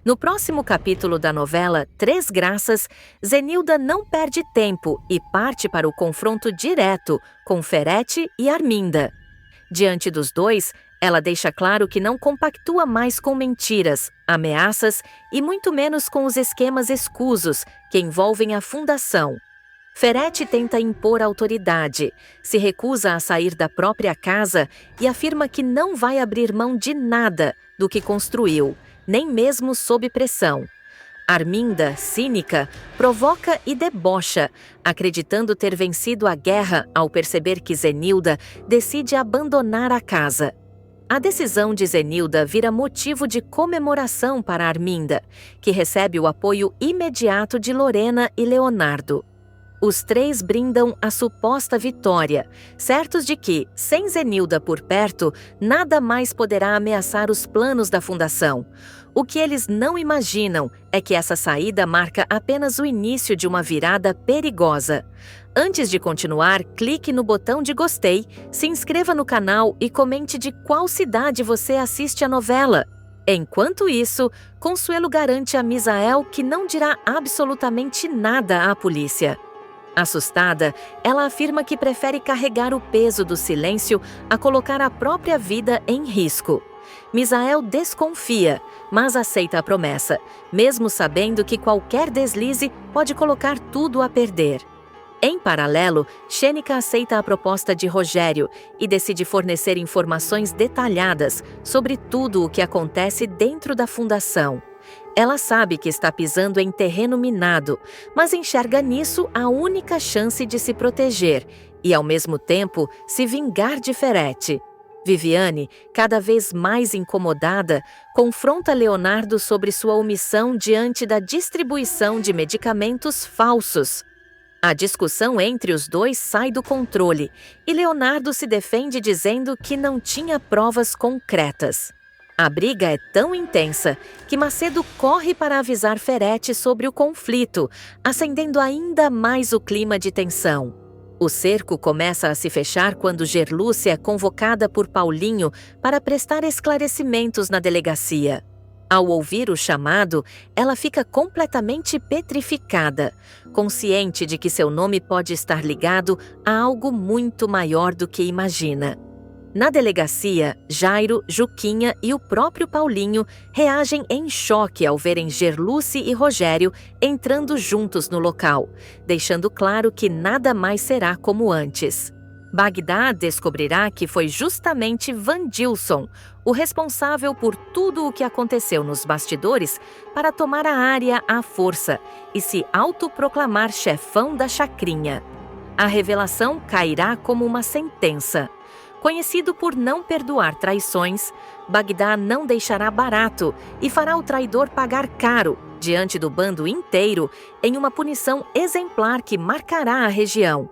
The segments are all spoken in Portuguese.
No próximo capítulo da novela Três Graças, Zenilda não perde tempo e parte para o confronto direto com Ferete e Arminda. Diante dos dois, ela deixa claro que não compactua mais com mentiras, ameaças e muito menos com os esquemas escusos que envolvem a fundação. Ferete tenta impor autoridade, se recusa a sair da própria casa e afirma que não vai abrir mão de nada do que construiu, nem mesmo sob pressão. Arminda, cínica, provoca e debocha, acreditando ter vencido a guerra ao perceber que Zenilda decide abandonar a casa. A decisão de Zenilda vira motivo de comemoração para Arminda, que recebe o apoio imediato de Lorena e Leonardo. Os três brindam a suposta vitória, certos de que, sem Zenilda por perto, nada mais poderá ameaçar os planos da fundação. O que eles não imaginam é que essa saída marca apenas o início de uma virada perigosa. Antes de continuar, clique no botão de gostei, se inscreva no canal e comente de qual cidade você assiste a novela. Enquanto isso, Consuelo garante a Misael que não dirá absolutamente nada à polícia. Assustada, ela afirma que prefere carregar o peso do silêncio a colocar a própria vida em risco. Misael desconfia, mas aceita a promessa, mesmo sabendo que qualquer deslize pode colocar tudo a perder. Em paralelo, Xênica aceita a proposta de Rogério e decide fornecer informações detalhadas sobre tudo o que acontece dentro da fundação. Ela sabe que está pisando em terreno minado, mas enxerga nisso a única chance de se proteger e, ao mesmo tempo, se vingar de Ferete. Viviane, cada vez mais incomodada, confronta Leonardo sobre sua omissão diante da distribuição de medicamentos falsos. A discussão entre os dois sai do controle e Leonardo se defende dizendo que não tinha provas concretas. A briga é tão intensa que Macedo corre para avisar Ferete sobre o conflito, acendendo ainda mais o clima de tensão. O cerco começa a se fechar quando Gerlúcia é convocada por Paulinho para prestar esclarecimentos na delegacia. Ao ouvir o chamado, ela fica completamente petrificada, consciente de que seu nome pode estar ligado a algo muito maior do que imagina. Na delegacia, Jairo, Juquinha e o próprio Paulinho reagem em choque ao verem Gerluce e Rogério entrando juntos no local, deixando claro que nada mais será como antes. Bagdá descobrirá que foi justamente Vandilson, o responsável por tudo o que aconteceu nos bastidores, para tomar a área à força e se autoproclamar chefão da chacrinha. A revelação cairá como uma sentença. Conhecido por não perdoar traições, Bagdá não deixará barato e fará o traidor pagar caro, diante do bando inteiro, em uma punição exemplar que marcará a região.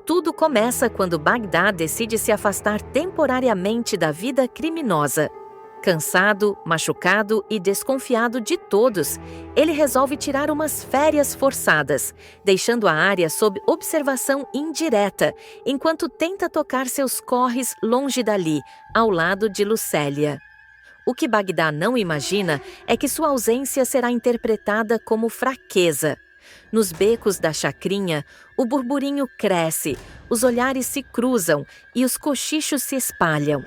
Tudo começa quando Bagdá decide se afastar temporariamente da vida criminosa. Cansado, machucado e desconfiado de todos, ele resolve tirar umas férias forçadas, deixando a área sob observação indireta, enquanto tenta tocar seus corres longe dali, ao lado de Lucélia. O que Bagdá não imagina é que sua ausência será interpretada como fraqueza. Nos becos da chacrinha, o burburinho cresce, os olhares se cruzam e os cochichos se espalham.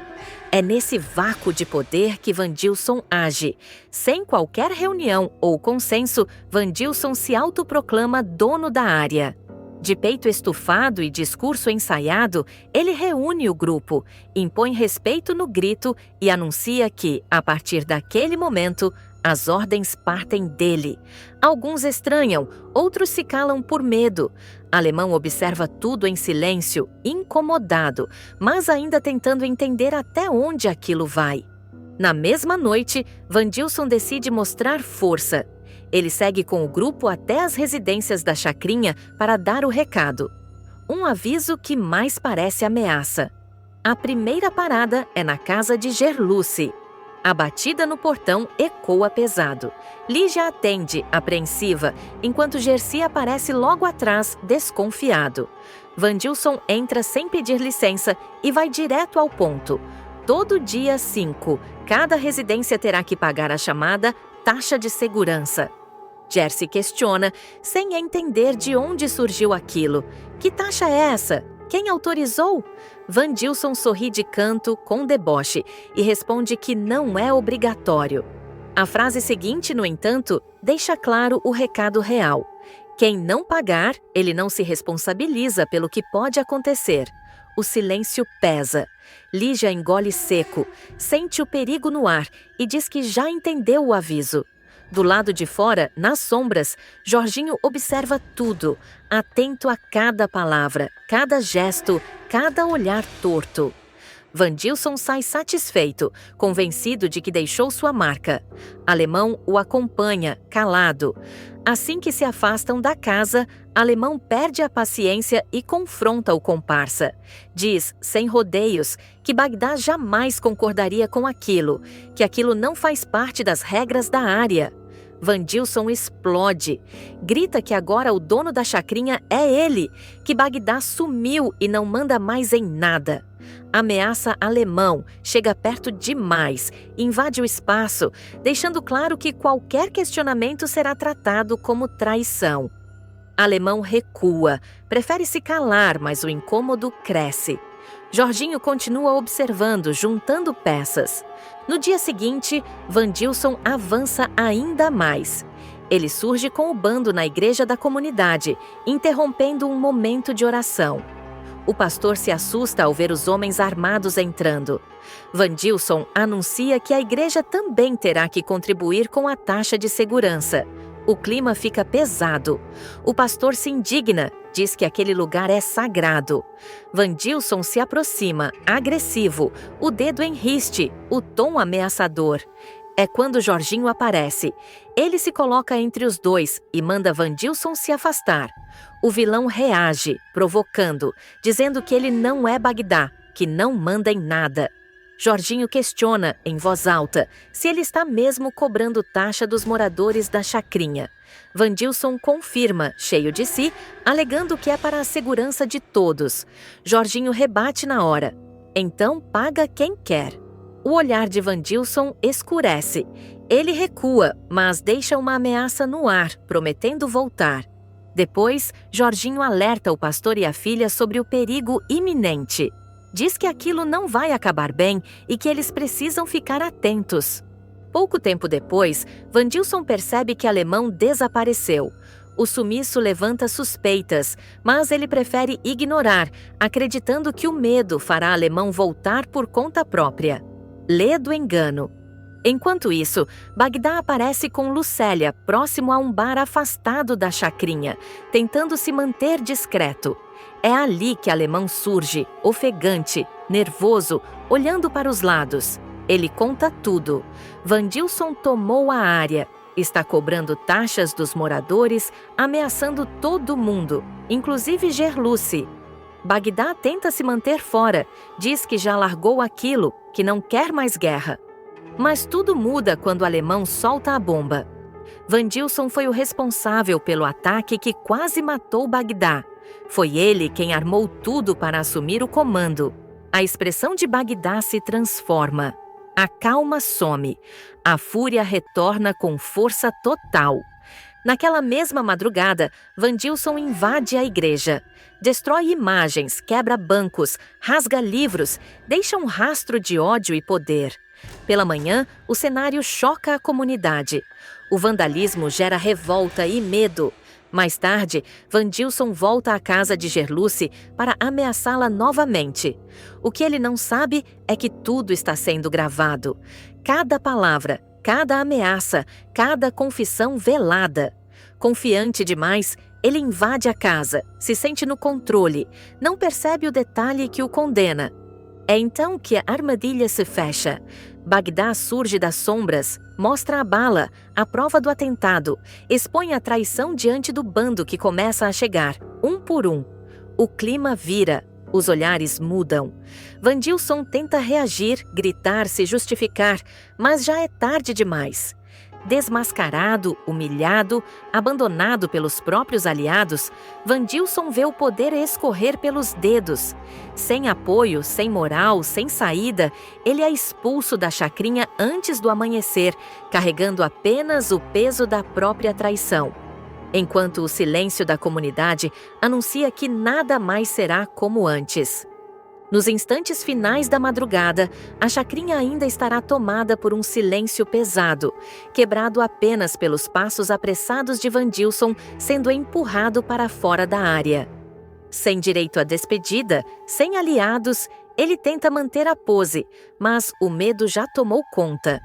É nesse vácuo de poder que Vandilson age. Sem qualquer reunião ou consenso, Vandilson se autoproclama dono da área. De peito estufado e discurso ensaiado, ele reúne o grupo, impõe respeito no grito e anuncia que, a partir daquele momento, as ordens partem dele. Alguns estranham, outros se calam por medo. Alemão observa tudo em silêncio, incomodado, mas ainda tentando entender até onde aquilo vai. Na mesma noite, Vandilson decide mostrar força. Ele segue com o grupo até as residências da chacrinha para dar o recado. Um aviso que mais parece ameaça. A primeira parada é na casa de Gerluce. A batida no portão ecoa pesado. Lígia atende, apreensiva, enquanto Gersi aparece logo atrás, desconfiado. Vandilson entra sem pedir licença e vai direto ao ponto. Todo dia 5, cada residência terá que pagar a chamada taxa de segurança. Jersey questiona, sem entender de onde surgiu aquilo. Que taxa é essa? Quem autorizou? Vandilson sorri de canto, com deboche, e responde que não é obrigatório. A frase seguinte, no entanto, deixa claro o recado real. Quem não pagar, ele não se responsabiliza pelo que pode acontecer. O silêncio pesa. Lígia engole seco, sente o perigo no ar e diz que já entendeu o aviso. Do lado de fora, nas sombras, Jorginho observa tudo, atento a cada palavra, cada gesto, cada olhar torto. Vandilson sai satisfeito, convencido de que deixou sua marca. Alemão o acompanha, calado. Assim que se afastam da casa, Alemão perde a paciência e confronta o comparsa. Diz, sem rodeios, que Bagdá jamais concordaria com aquilo, que aquilo não faz parte das regras da área. Vandilson explode. Grita que agora o dono da chacrinha é ele, que Bagdá sumiu e não manda mais em nada. Ameaça Alemão, chega perto demais, invade o espaço, deixando claro que qualquer questionamento será tratado como traição. Alemão recua, prefere se calar, mas o incômodo cresce. Jorginho continua observando, juntando peças. No dia seguinte, Vandilson avança ainda mais. Ele surge com o bando na igreja da comunidade, interrompendo um momento de oração. O pastor se assusta ao ver os homens armados entrando. Vandilson anuncia que a igreja também terá que contribuir com a taxa de segurança. O clima fica pesado. O pastor se indigna, diz que aquele lugar é sagrado. Vandilson se aproxima, agressivo, o dedo em riste, o tom ameaçador. É quando Jorginho aparece. Ele se coloca entre os dois e manda Vandilson se afastar. O vilão reage, provocando, dizendo que ele não é Bagdá, que não manda em nada. Jorginho questiona, em voz alta, se ele está mesmo cobrando taxa dos moradores da chacrinha. Vandilson confirma, cheio de si, alegando que é para a segurança de todos. Jorginho rebate na hora. Então paga quem quer. O olhar de Vandilson escurece. Ele recua, mas deixa uma ameaça no ar, prometendo voltar. Depois, Jorginho alerta o pastor e a filha sobre o perigo iminente. Diz que aquilo não vai acabar bem e que eles precisam ficar atentos. Pouco tempo depois, Vandilson percebe que Alemão desapareceu. O sumiço levanta suspeitas, mas ele prefere ignorar, acreditando que o medo fará Alemão voltar por conta própria. Lê do engano. Enquanto isso, Bagdá aparece com Lucélia, próximo a um bar afastado da chacrinha, tentando se manter discreto. É ali que Alemão surge, ofegante, nervoso, olhando para os lados. Ele conta tudo. Vandilson tomou a área, está cobrando taxas dos moradores, ameaçando todo mundo, inclusive Gerluce. Bagdá tenta se manter fora, diz que já largou aquilo, que não quer mais guerra. Mas tudo muda quando o Alemão solta a bomba. Vandilson foi o responsável pelo ataque que quase matou Bagdá. Foi ele quem armou tudo para assumir o comando. A expressão de Bagdá se transforma. A calma some. A fúria retorna com força total. Naquela mesma madrugada, Vandilson invade a igreja. Destrói imagens, quebra bancos, rasga livros, deixa um rastro de ódio e poder. Pela manhã, o cenário choca a comunidade. O vandalismo gera revolta e medo. Mais tarde, Vandilson volta à casa de Gerluce para ameaçá-la novamente. O que ele não sabe é que tudo está sendo gravado. Cada palavra, cada ameaça, cada confissão velada. Confiante demais, ele invade a casa, se sente no controle, não percebe o detalhe que o condena. É então que a armadilha se fecha. Bagdá surge das sombras, mostra a bala, a prova do atentado, expõe a traição diante do bando que começa a chegar, um por um. O clima vira, os olhares mudam. Vandilson tenta reagir, gritar, se justificar, mas já é tarde demais. Desmascarado, humilhado, abandonado pelos próprios aliados, Vandilson vê o poder escorrer pelos dedos. Sem apoio, sem moral, sem saída, ele é expulso da chacrinha antes do amanhecer, carregando apenas o peso da própria traição. Enquanto o silêncio da comunidade anuncia que nada mais será como antes. Nos instantes finais da madrugada, a chacrinha ainda estará tomada por um silêncio pesado, quebrado apenas pelos passos apressados de Vandilson sendo empurrado para fora da área. Sem direito à despedida, sem aliados, ele tenta manter a pose, mas o medo já tomou conta.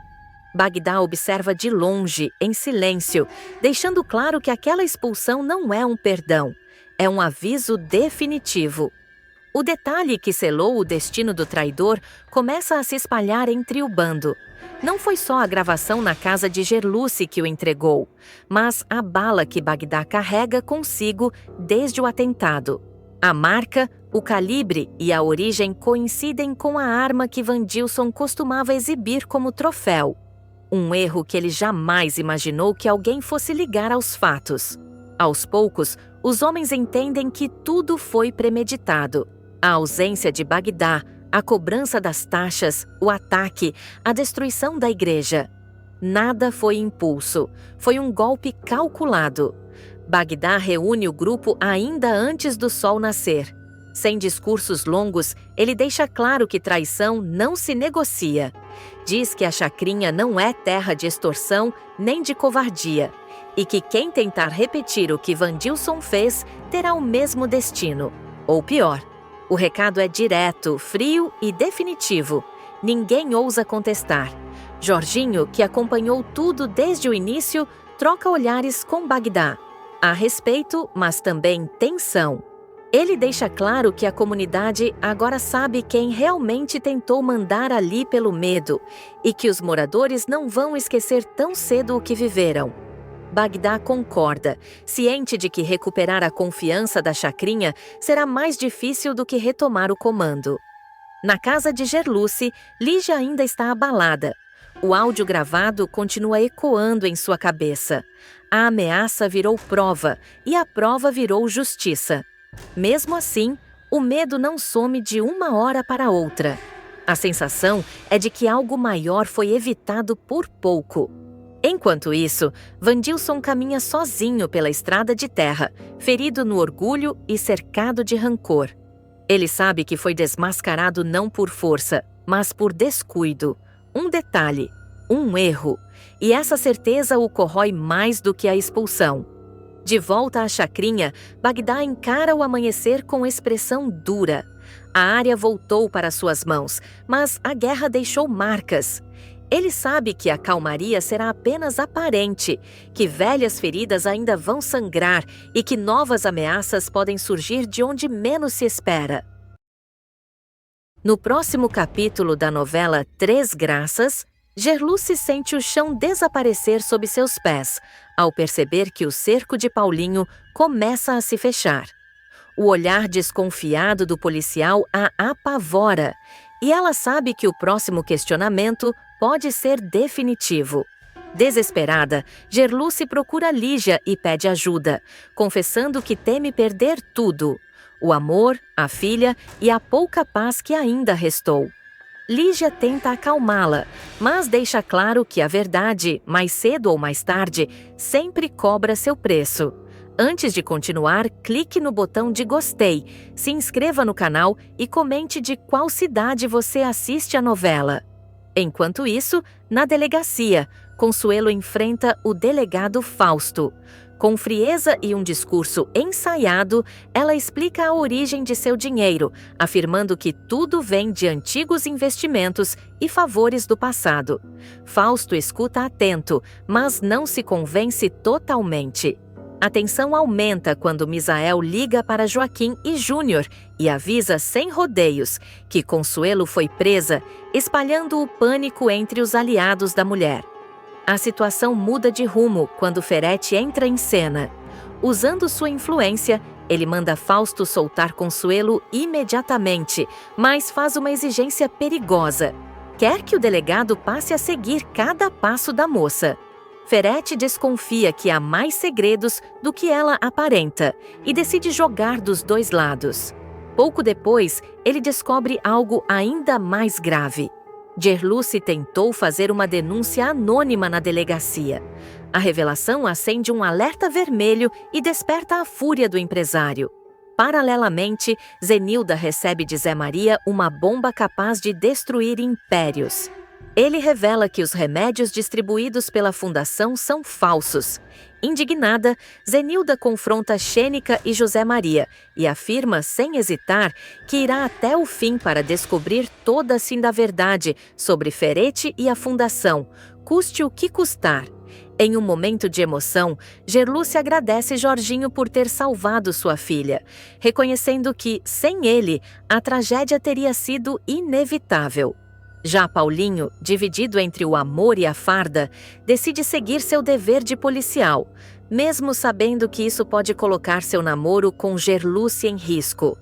Bagdá observa de longe, em silêncio, deixando claro que aquela expulsão não é um perdão, é um aviso definitivo. O detalhe que selou o destino do traidor começa a se espalhar entre o bando. Não foi só a gravação na casa de Gerluce que o entregou, mas a bala que Bagdá carrega consigo desde o atentado. A marca, o calibre e a origem coincidem com a arma que Vandilson costumava exibir como troféu. Um erro que ele jamais imaginou que alguém fosse ligar aos fatos. Aos poucos, os homens entendem que tudo foi premeditado. A ausência de Bagdá, a cobrança das taxas, o ataque, a destruição da igreja. Nada foi impulso, foi um golpe calculado. Bagdá reúne o grupo ainda antes do sol nascer. Sem discursos longos, ele deixa claro que traição não se negocia. Diz que a chacrinha não é terra de extorsão nem de covardia, e que quem tentar repetir o que Vandilson fez terá o mesmo destino, ou pior. O recado é direto, frio e definitivo. Ninguém ousa contestar. Jorginho, que acompanhou tudo desde o início, troca olhares com Bagdá. Há respeito, mas também tensão. Ele deixa claro que a comunidade agora sabe quem realmente tentou mandar ali pelo medo e que os moradores não vão esquecer tão cedo o que viveram. Bagdá concorda, ciente de que recuperar a confiança da chacrinha será mais difícil do que retomar o comando. Na casa de Gerluce, Lígia ainda está abalada. O áudio gravado continua ecoando em sua cabeça. A ameaça virou prova e a prova virou justiça. Mesmo assim, o medo não some de uma hora para outra. A sensação é de que algo maior foi evitado por pouco. Enquanto isso, Vandilson caminha sozinho pela estrada de terra, ferido no orgulho e cercado de rancor. Ele sabe que foi desmascarado não por força, mas por descuido. Um detalhe, um erro. E essa certeza o corrói mais do que a expulsão. De volta à chacrinha, Bagdá encara o amanhecer com expressão dura. A área voltou para suas mãos, mas a guerra deixou marcas. Ele sabe que a calmaria será apenas aparente, que velhas feridas ainda vão sangrar e que novas ameaças podem surgir de onde menos se espera. No próximo capítulo da novela Três Graças, Gerluce sente o chão desaparecer sob seus pés, ao perceber que o cerco de Paulinho começa a se fechar. O olhar desconfiado do policial a apavora, e ela sabe que o próximo questionamento pode ser definitivo. Desesperada, Gerluce procura Lígia e pede ajuda, confessando que teme perder tudo: o amor, a filha e a pouca paz que ainda restou. Lígia tenta acalmá-la, mas deixa claro que a verdade, mais cedo ou mais tarde, sempre cobra seu preço. Antes de continuar, clique no botão de gostei, se inscreva no canal e comente de qual cidade você assiste a novela. Enquanto isso, na delegacia, Consuelo enfrenta o delegado Fausto. Com frieza e um discurso ensaiado, ela explica a origem de seu dinheiro, afirmando que tudo vem de antigos investimentos e favores do passado. Fausto escuta atento, mas não se convence totalmente. A tensão aumenta quando Misael liga para Joaquim e Júnior e avisa sem rodeios que Consuelo foi presa, espalhando o pânico entre os aliados da mulher. A situação muda de rumo quando Ferretti entra em cena. Usando sua influência, ele manda Fausto soltar Consuelo imediatamente, mas faz uma exigência perigosa. Quer que o delegado passe a seguir cada passo da moça. Ferete desconfia que há mais segredos do que ela aparenta e decide jogar dos dois lados. Pouco depois, ele descobre algo ainda mais grave. Gerluce tentou fazer uma denúncia anônima na delegacia. A revelação acende um alerta vermelho e desperta a fúria do empresário. Paralelamente, Zenilda recebe de Zé Maria uma bomba capaz de destruir impérios. Ele revela que os remédios distribuídos pela fundação são falsos. Indignada, Zenilda confronta Xênica e José Maria e afirma, sem hesitar, que irá até o fim para descobrir toda a verdade sobre Ferete e a fundação, custe o que custar. Em um momento de emoção, Gerluce agradece Jorginho por ter salvado sua filha, reconhecendo que, sem ele, a tragédia teria sido inevitável. Já Paulinho, dividido entre o amor e a farda, decide seguir seu dever de policial, mesmo sabendo que isso pode colocar seu namoro com Gerluce em risco.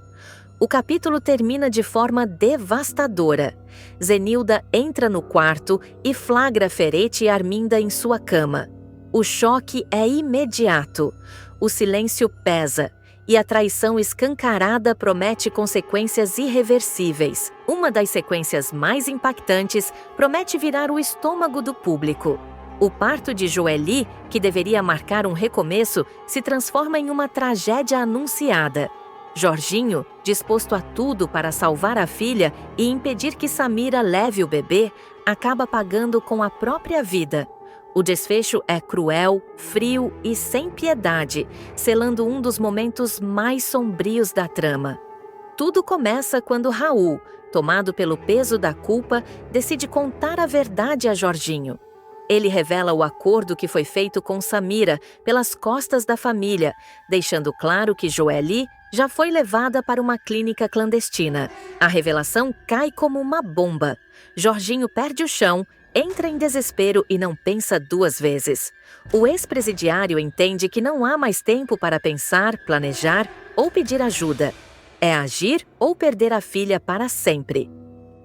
O capítulo termina de forma devastadora. Zenilda entra no quarto e flagra Ferete e Arminda em sua cama. O choque é imediato. O silêncio pesa. E a traição escancarada promete consequências irreversíveis. Uma das sequências mais impactantes promete virar o estômago do público. O parto de Joeli, que deveria marcar um recomeço, se transforma em uma tragédia anunciada. Jorginho, disposto a tudo para salvar a filha e impedir que Samira leve o bebê, acaba pagando com a própria vida. O desfecho é cruel, frio e sem piedade, selando um dos momentos mais sombrios da trama. Tudo começa quando Raul, tomado pelo peso da culpa, decide contar a verdade a Jorginho. Ele revela o acordo que foi feito com Samira pelas costas da família, deixando claro que Joeli já foi levada para uma clínica clandestina. A revelação cai como uma bomba. Jorginho perde o chão, entra em desespero e não pensa duas vezes. O ex-presidiário entende que não há mais tempo para pensar, planejar ou pedir ajuda. É agir ou perder a filha para sempre.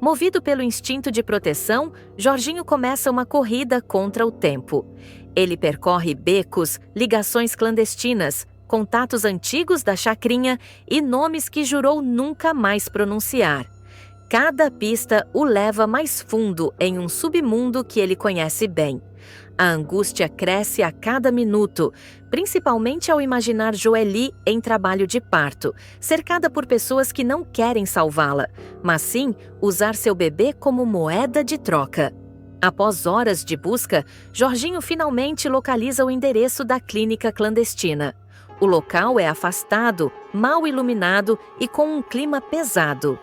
Movido pelo instinto de proteção, Jorginho começa uma corrida contra o tempo. Ele percorre becos, ligações clandestinas, contatos antigos da chacrinha e nomes que jurou nunca mais pronunciar. Cada pista o leva mais fundo em um submundo que ele conhece bem. A angústia cresce a cada minuto, principalmente ao imaginar Joeli em trabalho de parto, cercada por pessoas que não querem salvá-la, mas sim usar seu bebê como moeda de troca. Após horas de busca, Jorginho finalmente localiza o endereço da clínica clandestina. O local é afastado, mal iluminado e com um clima pesado.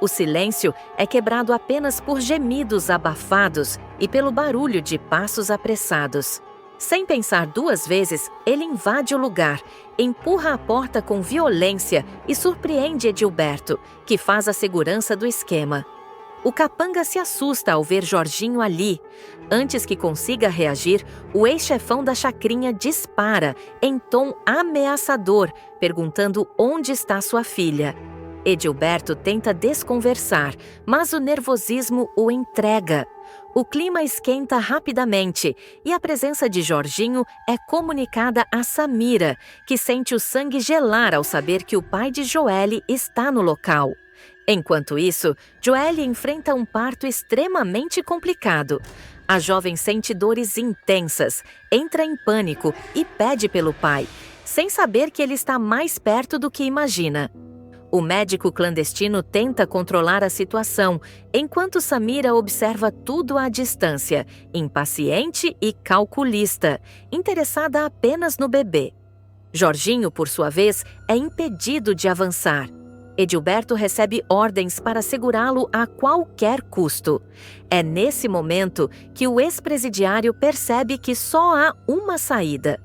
O silêncio é quebrado apenas por gemidos abafados e pelo barulho de passos apressados. Sem pensar duas vezes, ele invade o lugar, empurra a porta com violência e surpreende Edilberto, que faz a segurança do esquema. O capanga se assusta ao ver Jorginho ali. Antes que consiga reagir, o ex-chefão da chacrinha dispara, em tom ameaçador, perguntando onde está sua filha. Edilberto tenta desconversar, mas o nervosismo o entrega. O clima esquenta rapidamente e a presença de Jorginho é comunicada a Samira, que sente o sangue gelar ao saber que o pai de Joeli está no local. Enquanto isso, Joeli enfrenta um parto extremamente complicado. A jovem sente dores intensas, entra em pânico e pede pelo pai, sem saber que ele está mais perto do que imagina. O médico clandestino tenta controlar a situação, enquanto Samira observa tudo à distância, impaciente e calculista, interessada apenas no bebê. Jorginho, por sua vez, é impedido de avançar. Edilberto recebe ordens para segurá-lo a qualquer custo. É nesse momento que o ex-presidiário percebe que só há uma saída.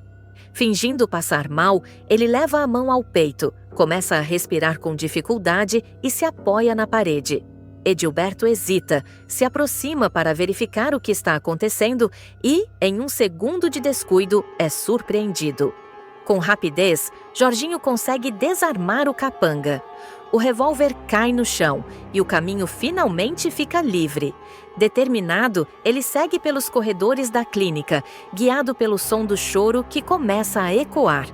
Fingindo passar mal, ele leva a mão ao peito, começa a respirar com dificuldade e se apoia na parede. Edilberto hesita, se aproxima para verificar o que está acontecendo e, em um segundo de descuido, é surpreendido. Com rapidez, Jorginho consegue desarmar o capanga. O revólver cai no chão e o caminho finalmente fica livre. Determinado, ele segue pelos corredores da clínica, guiado pelo som do choro que começa a ecoar.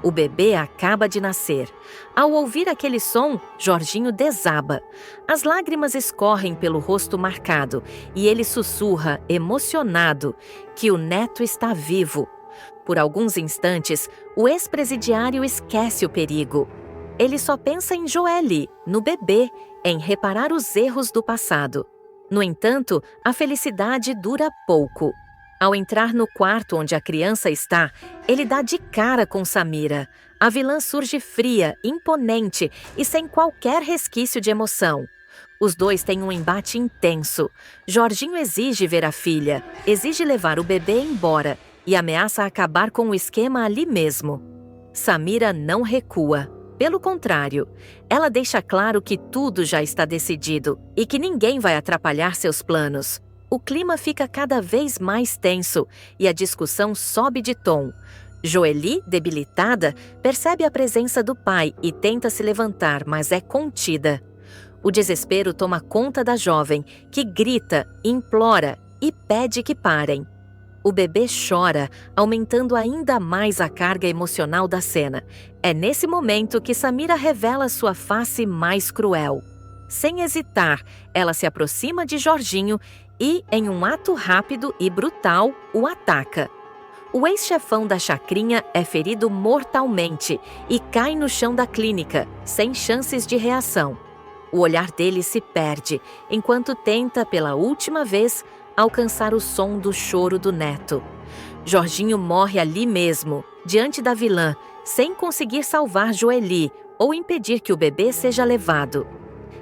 O bebê acaba de nascer. Ao ouvir aquele som, Jorginho desaba. As lágrimas escorrem pelo rosto marcado e ele sussurra, emocionado, que o neto está vivo. Por alguns instantes, o ex-presidiário esquece o perigo. Ele só pensa em Joely, no bebê, em reparar os erros do passado. No entanto, a felicidade dura pouco. Ao entrar no quarto onde a criança está, ele dá de cara com Samira. A vilã surge fria, imponente e sem qualquer resquício de emoção. Os dois têm um embate intenso. Jorginho exige ver a filha, exige levar o bebê embora e ameaça acabar com o esquema ali mesmo. Samira não recua. Pelo contrário, ela deixa claro que tudo já está decidido e que ninguém vai atrapalhar seus planos. O clima fica cada vez mais tenso e a discussão sobe de tom. Joely, debilitada, percebe a presença do pai e tenta se levantar, mas é contida. O desespero toma conta da jovem, que grita, implora e pede que parem. O bebê chora, aumentando ainda mais a carga emocional da cena. É nesse momento que Samira revela sua face mais cruel. Sem hesitar, ela se aproxima de Jorginho e, em um ato rápido e brutal, o ataca. O ex-chefão da chacrinha é ferido mortalmente e cai no chão da clínica, sem chances de reação. O olhar dele se perde, enquanto tenta, pela última vez, alcançar o som do choro do neto. Jorginho morre ali mesmo, diante da vilã, sem conseguir salvar Joely ou impedir que o bebê seja levado.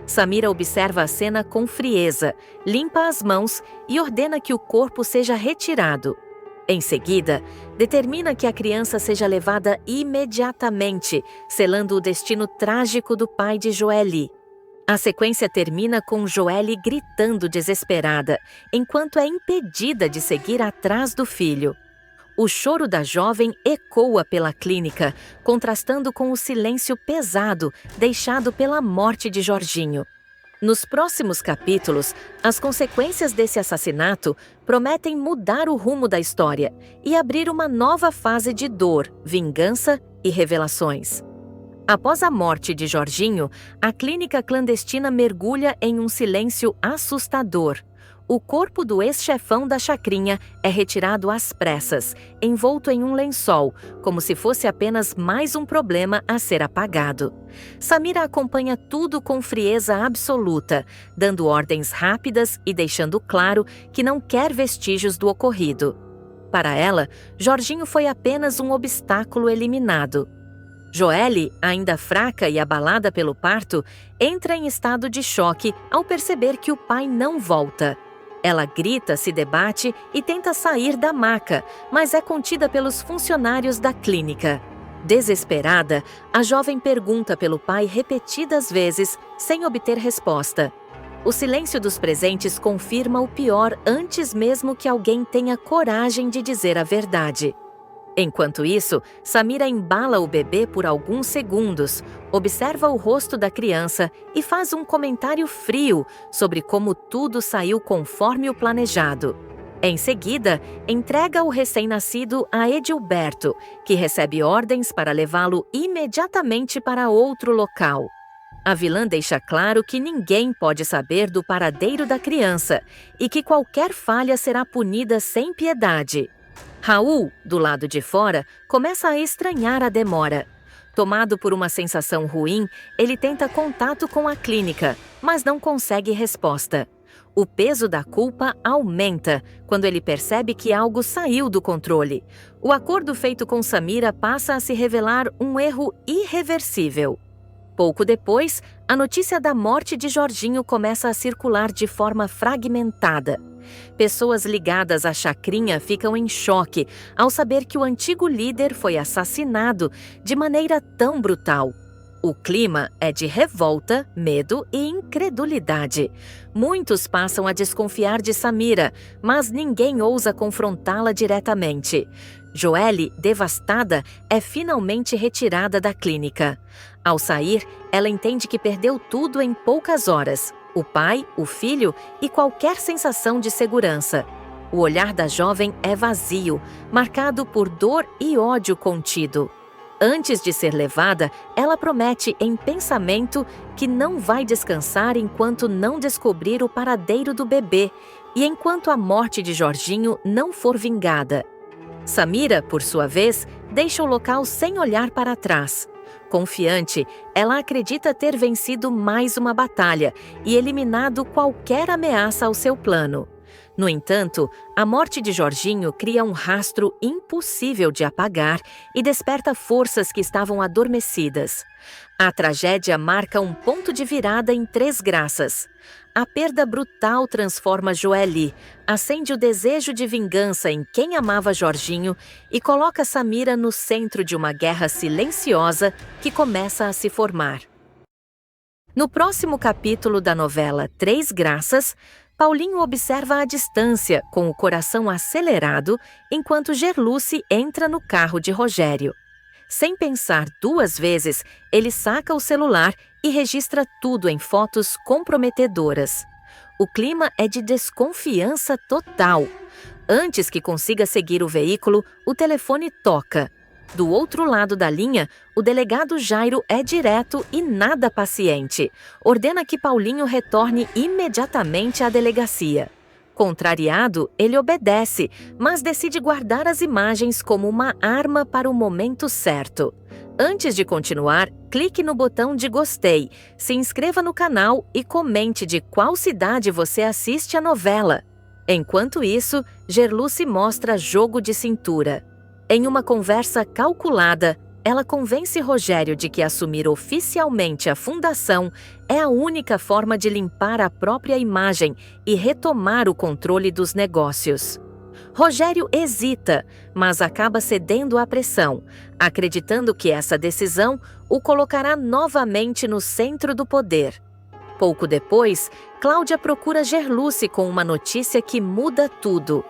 Samira observa a cena com frieza, limpa as mãos e ordena que o corpo seja retirado. Em seguida, determina que a criança seja levada imediatamente, selando o destino trágico do pai de Joely. A sequência termina com Joely gritando desesperada, enquanto é impedida de seguir atrás do filho. O choro da jovem ecoa pela clínica, contrastando com o silêncio pesado deixado pela morte de Jorginho. Nos próximos capítulos, as consequências desse assassinato prometem mudar o rumo da história e abrir uma nova fase de dor, vingança e revelações. Após a morte de Jorginho, a clínica clandestina mergulha em um silêncio assustador. O corpo do ex-chefão da chacrinha é retirado às pressas, envolto em um lençol, como se fosse apenas mais um problema a ser apagado. Samira acompanha tudo com frieza absoluta, dando ordens rápidas e deixando claro que não quer vestígios do ocorrido. Para ela, Jorginho foi apenas um obstáculo eliminado. Joely, ainda fraca e abalada pelo parto, entra em estado de choque ao perceber que o pai não volta. Ela grita, se debate e tenta sair da maca, mas é contida pelos funcionários da clínica. Desesperada, a jovem pergunta pelo pai repetidas vezes, sem obter resposta. O silêncio dos presentes confirma o pior antes mesmo que alguém tenha coragem de dizer a verdade. Enquanto isso, Samira embala o bebê por alguns segundos, observa o rosto da criança e faz um comentário frio sobre como tudo saiu conforme o planejado. Em seguida, entrega o recém-nascido a Edilberto, que recebe ordens para levá-lo imediatamente para outro local. A vilã deixa claro que ninguém pode saber do paradeiro da criança e que qualquer falha será punida sem piedade. Raul, do lado de fora, começa a estranhar a demora. Tomado por uma sensação ruim, ele tenta contato com a clínica, mas não consegue resposta. O peso da culpa aumenta quando ele percebe que algo saiu do controle. O acordo feito com Samira passa a se revelar um erro irreversível. Pouco depois, a notícia da morte de Jorginho começa a circular de forma fragmentada. Pessoas ligadas à chacrinha ficam em choque ao saber que o antigo líder foi assassinado de maneira tão brutal. O clima é de revolta, medo e incredulidade. Muitos passam a desconfiar de Samira, mas ninguém ousa confrontá-la diretamente. Joelle, devastada, é finalmente retirada da clínica. Ao sair, ela entende que perdeu tudo em poucas horas: o pai, o filho e qualquer sensação de segurança. O olhar da jovem é vazio, marcado por dor e ódio contido. Antes de ser levada, ela promete em pensamento que não vai descansar enquanto não descobrir o paradeiro do bebê e enquanto a morte de Jorginho não for vingada. Samira, por sua vez, deixa o local sem olhar para trás. Confiante, ela acredita ter vencido mais uma batalha e eliminado qualquer ameaça ao seu plano. No entanto, a morte de Jorginho cria um rastro impossível de apagar e desperta forças que estavam adormecidas. A tragédia marca um ponto de virada em Três Graças. A perda brutal transforma Joelle, acende o desejo de vingança em quem amava Jorginho e coloca Samira no centro de uma guerra silenciosa que começa a se formar. No próximo capítulo da novela Três Graças, Paulinho observa à distância, com o coração acelerado, enquanto Gerluce entra no carro de Rogério. Sem pensar duas vezes, ele saca o celular e registra tudo em fotos comprometedoras. O clima é de desconfiança total. Antes que consiga seguir o veículo, o telefone toca. Do outro lado da linha, o delegado Jairo é direto e nada paciente. Ordena que Paulinho retorne imediatamente à delegacia. Contrariado, ele obedece, mas decide guardar as imagens como uma arma para o momento certo. Antes de continuar, clique no botão de gostei, se inscreva no canal e comente de qual cidade você assiste a novela. Enquanto isso, Gerluce mostra jogo de cintura. Em uma conversa calculada, ela convence Rogério de que assumir oficialmente a fundação é a única forma de limpar a própria imagem e retomar o controle dos negócios. Rogério hesita, mas acaba cedendo à pressão, acreditando que essa decisão o colocará novamente no centro do poder. Pouco depois, Cláudia procura Gerluce com uma notícia que muda tudo.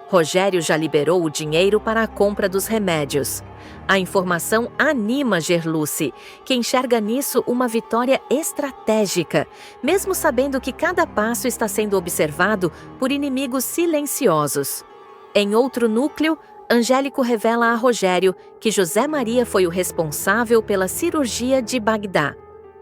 Rogério já liberou o dinheiro para a compra dos remédios. A informação anima Gerluce, que enxerga nisso uma vitória estratégica, mesmo sabendo que cada passo está sendo observado por inimigos silenciosos. Em outro núcleo, Angélico revela a Rogério que José Maria foi o responsável pela cirurgia de Bagdá.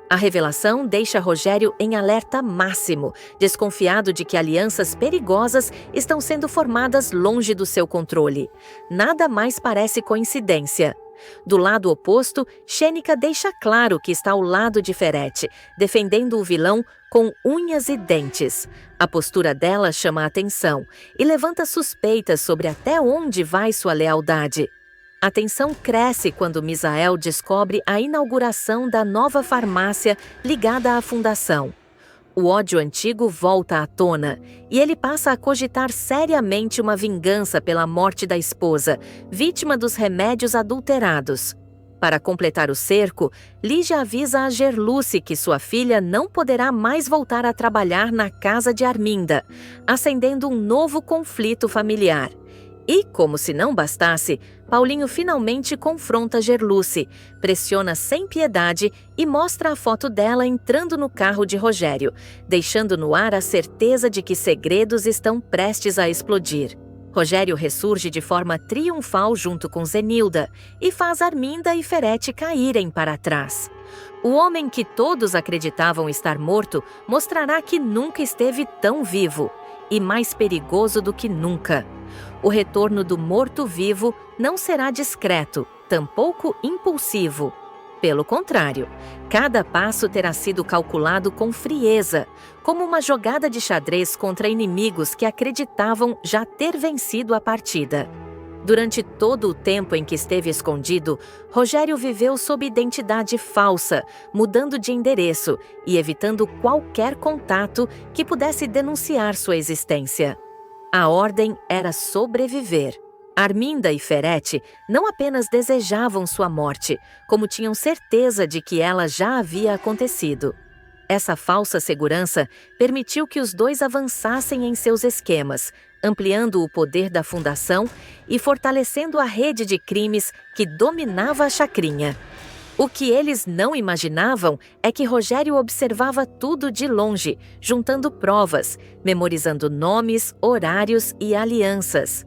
A revelação deixa Rogério em alerta máximo, desconfiado de que alianças perigosas estão sendo formadas longe do seu controle. Nada mais parece coincidência. Do lado oposto, Xênica deixa claro que está ao lado de Ferete, defendendo o vilão com unhas e dentes. A postura dela chama a atenção e levanta suspeitas sobre até onde vai sua lealdade. A tensão cresce quando Misael descobre a inauguração da nova farmácia ligada à fundação. O ódio antigo volta à tona e ele passa a cogitar seriamente uma vingança pela morte da esposa, vítima dos remédios adulterados. Para completar o cerco, Lígia avisa a Gerluce que sua filha não poderá mais voltar a trabalhar na casa de Arminda, acendendo um novo conflito familiar. E, como se não bastasse, Paulinho finalmente confronta Gerluce, pressiona sem piedade e mostra a foto dela entrando no carro de Rogério, deixando no ar a certeza de que segredos estão prestes a explodir. Rogério ressurge de forma triunfal junto com Zenilda e faz Arminda e Ferete caírem para trás. O homem que todos acreditavam estar morto mostrará que nunca esteve tão vivo e mais perigoso do que nunca. O retorno do morto-vivo não será discreto, tampouco impulsivo. Pelo contrário, cada passo terá sido calculado com frieza, como uma jogada de xadrez contra inimigos que acreditavam já ter vencido a partida. Durante todo o tempo em que esteve escondido, Rogério viveu sob identidade falsa, mudando de endereço e evitando qualquer contato que pudesse denunciar sua existência. A ordem era sobreviver. Arminda e Ferete não apenas desejavam sua morte, como tinham certeza de que ela já havia acontecido. Essa falsa segurança permitiu que os dois avançassem em seus esquemas, ampliando o poder da fundação e fortalecendo a rede de crimes que dominava a chacrinha. O que eles não imaginavam é que Rogério observava tudo de longe, juntando provas, memorizando nomes, horários e alianças.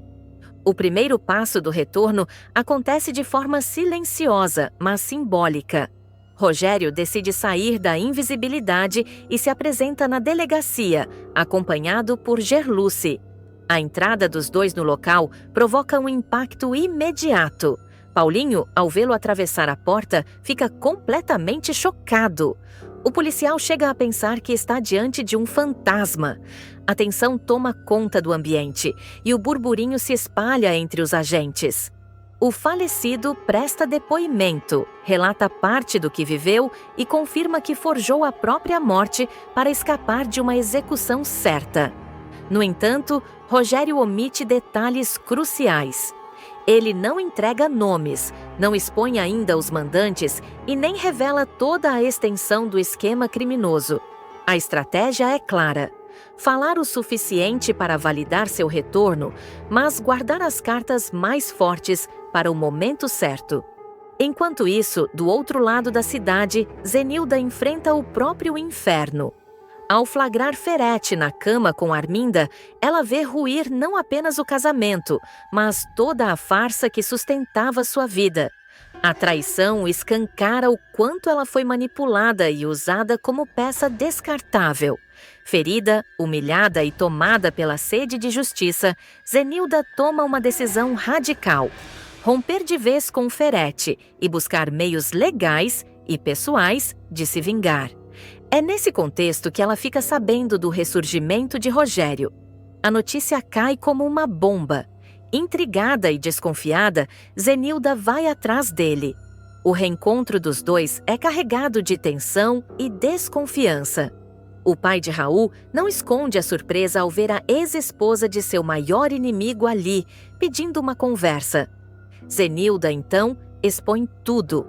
O primeiro passo do retorno acontece de forma silenciosa, mas simbólica. Rogério decide sair da invisibilidade e se apresenta na delegacia, acompanhado por Gerluce. A entrada dos dois no local provoca um impacto imediato. Paulinho, ao vê-lo atravessar a porta, fica completamente chocado. O policial chega a pensar que está diante de um fantasma. A tensão toma conta do ambiente e o burburinho se espalha entre os agentes. O falecido presta depoimento, relata parte do que viveu e confirma que forjou a própria morte para escapar de uma execução certa. No entanto, Rogério omite detalhes cruciais. Ele não entrega nomes, não expõe ainda os mandantes e nem revela toda a extensão do esquema criminoso. A estratégia é clara: falar o suficiente para validar seu retorno, mas guardar as cartas mais fortes para o momento certo. Enquanto isso, do outro lado da cidade, Zenilda enfrenta o próprio inferno. Ao flagrar Ferete na cama com Arminda, ela vê ruir não apenas o casamento, mas toda a farsa que sustentava sua vida. A traição escancara o quanto ela foi manipulada e usada como peça descartável. Ferida, humilhada e tomada pela sede de justiça, Zenilda toma uma decisão radical: romper de vez com Ferete e buscar meios legais e pessoais de se vingar. É nesse contexto que ela fica sabendo do ressurgimento de Rogério. A notícia cai como uma bomba. Intrigada e desconfiada, Zenilda vai atrás dele. O reencontro dos dois é carregado de tensão e desconfiança. O pai de Raul não esconde a surpresa ao ver a ex-esposa de seu maior inimigo ali, pedindo uma conversa. Zenilda, então, expõe tudo: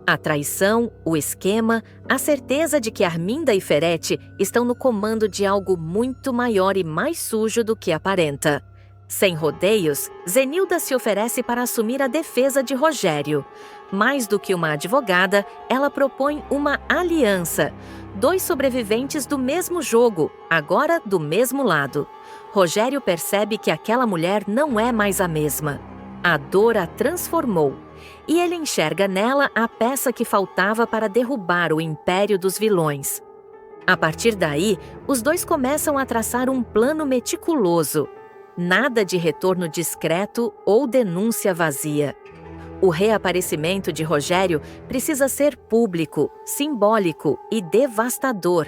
a traição, o esquema, a certeza de que Arminda e Ferete estão no comando de algo muito maior e mais sujo do que aparenta. Sem rodeios, Zenilda se oferece para assumir a defesa de Rogério. Mais do que uma advogada, ela propõe uma aliança. 2 sobreviventes do mesmo jogo, agora do mesmo lado. Rogério percebe que aquela mulher não é mais a mesma. A dor a transformou. E ele enxerga nela a peça que faltava para derrubar o império dos vilões. A partir daí, os dois começam a traçar um plano meticuloso. Nada de retorno discreto ou denúncia vazia. O reaparecimento de Rogério precisa ser público, simbólico e devastador.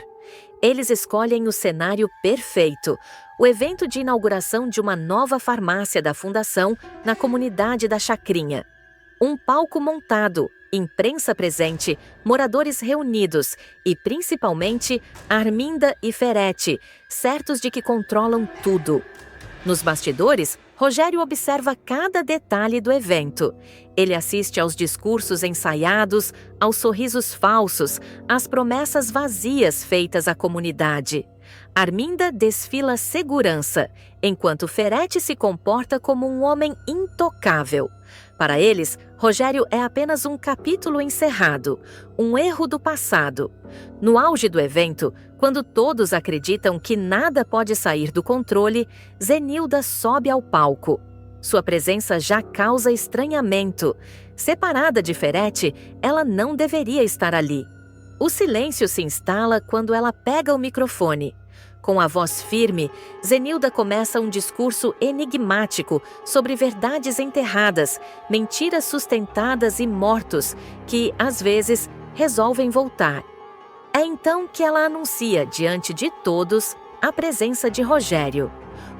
Eles escolhem o cenário perfeito: o evento de inauguração de uma nova farmácia da Fundação na comunidade da Chacrinha. Um palco montado, imprensa presente, moradores reunidos e, principalmente, Arminda e Ferete, certos de que controlam tudo. Nos bastidores, Rogério observa cada detalhe do evento. Ele assiste aos discursos ensaiados, aos sorrisos falsos, às promessas vazias feitas à comunidade. Arminda desfila segurança, enquanto Ferete se comporta como um homem intocável. Para eles, Rogério é apenas um capítulo encerrado, um erro do passado. No auge do evento, quando todos acreditam que nada pode sair do controle, Zenilda sobe ao palco. Sua presença já causa estranhamento. Separada de Ferete, ela não deveria estar ali. O silêncio se instala quando ela pega o microfone. Com a voz firme, Zenilda começa um discurso enigmático sobre verdades enterradas, mentiras sustentadas e mortos que, às vezes, resolvem voltar. É então que ela anuncia, diante de todos, a presença de Rogério.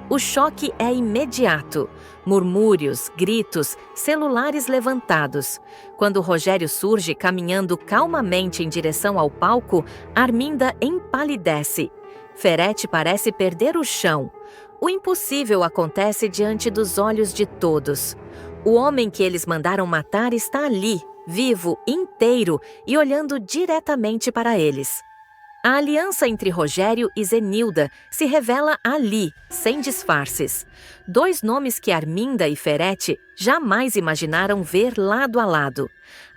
O choque é imediato. Murmúrios, gritos, celulares levantados. Quando Rogério surge caminhando calmamente em direção ao palco, Arminda empalidece. Ferete parece perder o chão. O impossível acontece diante dos olhos de todos. O homem que eles mandaram matar está ali, vivo, inteiro e olhando diretamente para eles. A aliança entre Rogério e Zenilda se revela ali, sem disfarces. Dois nomes que Arminda e Ferete jamais imaginaram ver lado a lado.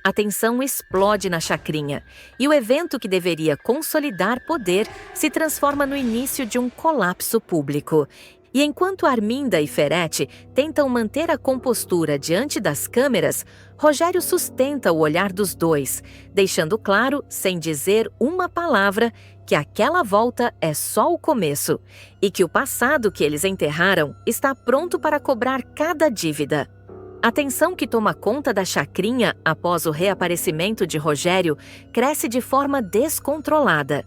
A tensão explode na chacrinha, e o evento que deveria consolidar poder se transforma no início de um colapso público. E enquanto Arminda e Ferete tentam manter a compostura diante das câmeras, Rogério sustenta o olhar dos dois, deixando claro, sem dizer uma palavra, que aquela volta é só o começo e que o passado que eles enterraram está pronto para cobrar cada dívida. A tensão que toma conta da chacrinha após o reaparecimento de Rogério cresce de forma descontrolada.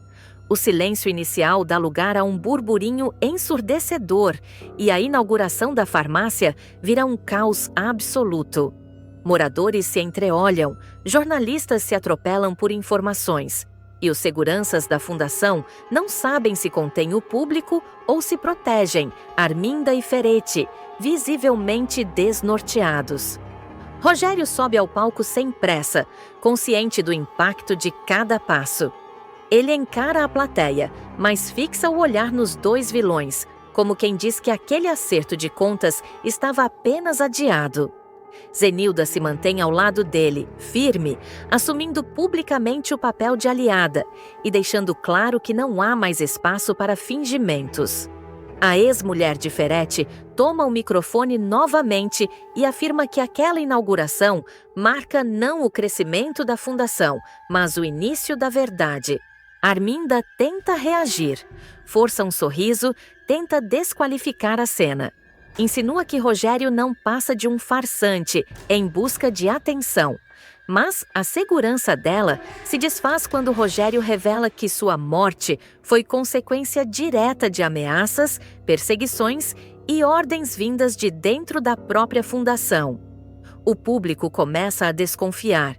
O silêncio inicial dá lugar a um burburinho ensurdecedor e a inauguração da farmácia vira um caos absoluto. Moradores se entreolham, jornalistas se atropelam por informações e os seguranças da fundação não sabem se contêm o público ou se protegem Arminda e Ferete, visivelmente desnorteados. Rogério sobe ao palco sem pressa, consciente do impacto de cada passo. Ele encara a plateia, mas fixa o olhar nos dois vilões, como quem diz que aquele acerto de contas estava apenas adiado. Zenilda se mantém ao lado dele, firme, assumindo publicamente o papel de aliada e deixando claro que não há mais espaço para fingimentos. A ex-mulher de Ferete toma o microfone novamente e afirma que aquela inauguração marca não o crescimento da fundação, mas o início da verdade. Arminda tenta reagir, força um sorriso, tenta desqualificar a cena. Insinua que Rogério não passa de um farsante em busca de atenção. Mas a segurança dela se desfaz quando Rogério revela que sua morte foi consequência direta de ameaças, perseguições e ordens vindas de dentro da própria fundação. O público começa a desconfiar.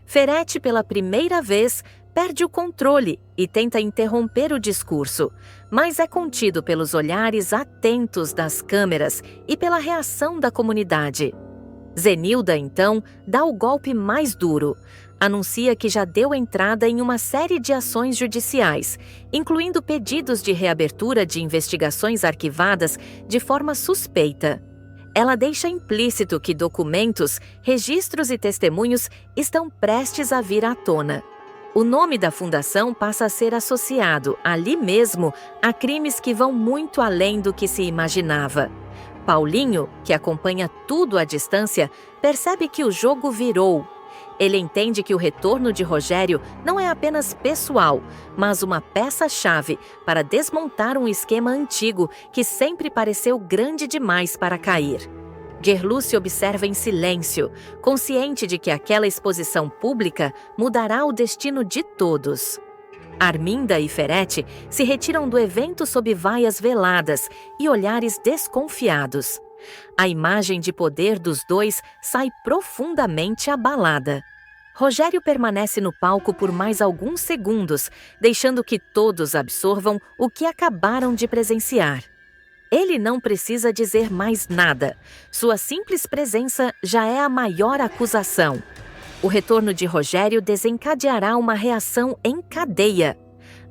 Ferete, pela primeira vez, perde o controle e tenta interromper o discurso, mas é contido pelos olhares atentos das câmeras e pela reação da comunidade. Zenilda, então, dá o golpe mais duro. Anuncia que já deu entrada em uma série de ações judiciais, incluindo pedidos de reabertura de investigações arquivadas de forma suspeita. Ela deixa implícito que documentos, registros e testemunhos estão prestes a vir à tona. O nome da fundação passa a ser associado, ali mesmo, a crimes que vão muito além do que se imaginava. Paulinho, que acompanha tudo à distância, percebe que o jogo virou. Ele entende que o retorno de Rogério não é apenas pessoal, mas uma peça-chave para desmontar um esquema antigo que sempre pareceu grande demais para cair. Gerluce observa em silêncio, consciente de que aquela exposição pública mudará o destino de todos. Arminda e Ferete se retiram do evento sob vaias veladas e olhares desconfiados. A imagem de poder dos dois sai profundamente abalada. Rogério permanece no palco por mais alguns segundos, deixando que todos absorvam o que acabaram de presenciar. Ele não precisa dizer mais nada. Sua simples presença já é a maior acusação. O retorno de Rogério desencadeará uma reação em cadeia.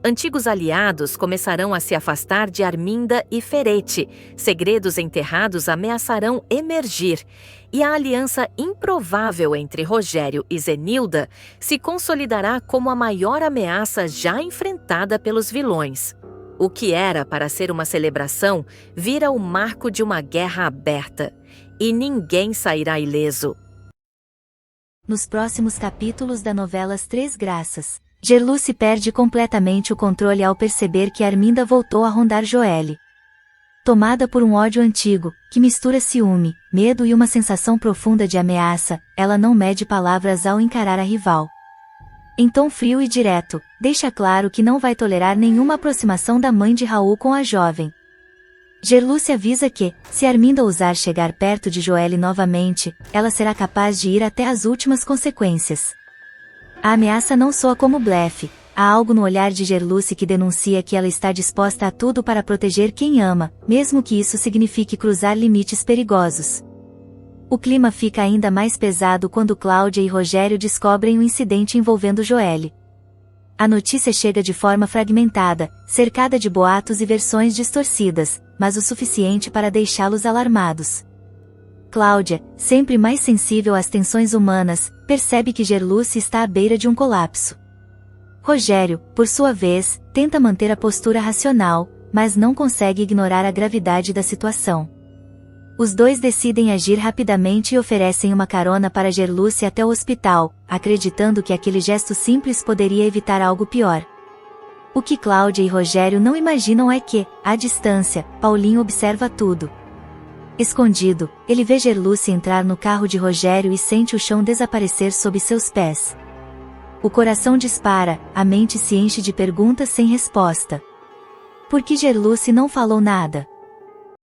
Antigos aliados começarão a se afastar de Arminda e Ferete. Segredos enterrados ameaçarão emergir. E a aliança improvável entre Rogério e Zenilda se consolidará como a maior ameaça já enfrentada pelos vilões. O que era para ser uma celebração vira o marco de uma guerra aberta. E ninguém sairá ileso. Nos próximos capítulos da novela As Três Graças, Gerluce perde completamente o controle ao perceber que Arminda voltou a rondar Joelle. Tomada por um ódio antigo, que mistura ciúme, medo e uma sensação profunda de ameaça, ela não mede palavras ao encarar a rival. Em tom frio e direto, deixa claro que não vai tolerar nenhuma aproximação da mãe de Raul com a jovem. Gerluce avisa que, se Arminda ousar chegar perto de Joelle novamente, ela será capaz de ir até as últimas consequências. A ameaça não soa como blefe, há algo no olhar de Gerluce que denuncia que ela está disposta a tudo para proteger quem ama, mesmo que isso signifique cruzar limites perigosos. O clima fica ainda mais pesado quando Cláudia e Rogério descobrem o incidente envolvendo Joelle. A notícia chega de forma fragmentada, cercada de boatos e versões distorcidas, mas o suficiente para deixá-los alarmados. Cláudia, sempre mais sensível às tensões humanas, percebe que Gerluce está à beira de um colapso. Rogério, por sua vez, tenta manter a postura racional, mas não consegue ignorar a gravidade da situação. Os dois decidem agir rapidamente e oferecem uma carona para Gerluce até o hospital, acreditando que aquele gesto simples poderia evitar algo pior. O que Cláudia e Rogério não imaginam é que, à distância, Paulinho observa tudo. Escondido, ele vê Gerluce entrar no carro de Rogério e sente o chão desaparecer sob seus pés. O coração dispara, a mente se enche de perguntas sem resposta. Por que Gerluce não falou nada?